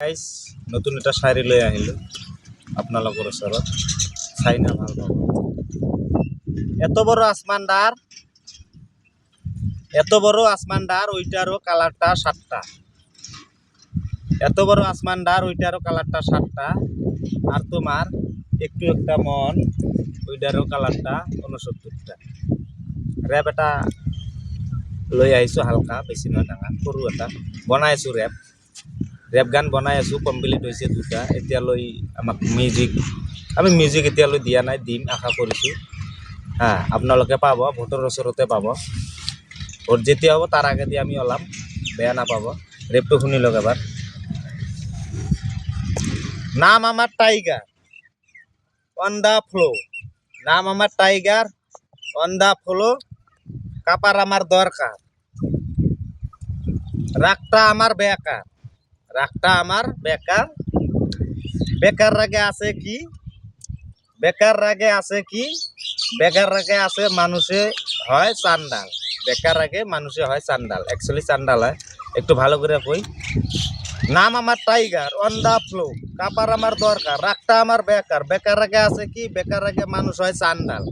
Guys নতুন এটা শাড়ী লৈ আহিলো আপোনালোকৰ ওচৰত চাই না ভাল পাব। এত বড় আসমানদার ওইটারও কালারটা সাতটা, এত বড় আসমানদার ওইটারও কালারটা সাতটা, আর তোমার একটু একটা মন ওইটারও কালারটা 69টা। র্যাপ এটা লৈ আহিছো হালকা, বেশি নয় ডাঙা সৰু এটা বনাই আছো। ৰেপ গান বনাই আছোঁ, কমপ্লিট হৈছে দুটা। এতিয়ালৈ আমাক আমি মিউজিক এতিয়ালৈ দিয়া নাই, দিম আশা কৰিছোঁ। আপোনালোকে পাব, ভোটৰ ওচৰতে পাব। ভোট যেতিয়া হ'ব তাৰ আগেদি আমি ওলাম, বেয়া নাপাব। ৰেপটো শুনি লওক এবাৰ। নাম আমার টাইগার অন দা ফ্লো, নাম আমার টাইগার অন দা ফ্লো, কাপার আমার দরকার, রাগটা আমার বেকার, রাগটা আমার বেকার। বেকার রাগে আছে কি, বেকার রাগে আছে কি, বেকার রাগে আছে মানুষে হয় চান্ডাল, বেকার রাগে মানুষে হয় চান্ডাল। অ্যাকচুয়ালি চান্ডাল হয়, একটু ভালো করে কই। নাম আমার টাইগার অন দা ফ্লো, কাপার আমার দরকার, রাগটা আমার বেকার, বেকার রাগে আছে কি, বেকার রাগে মানুষ হয় চান্ডাল।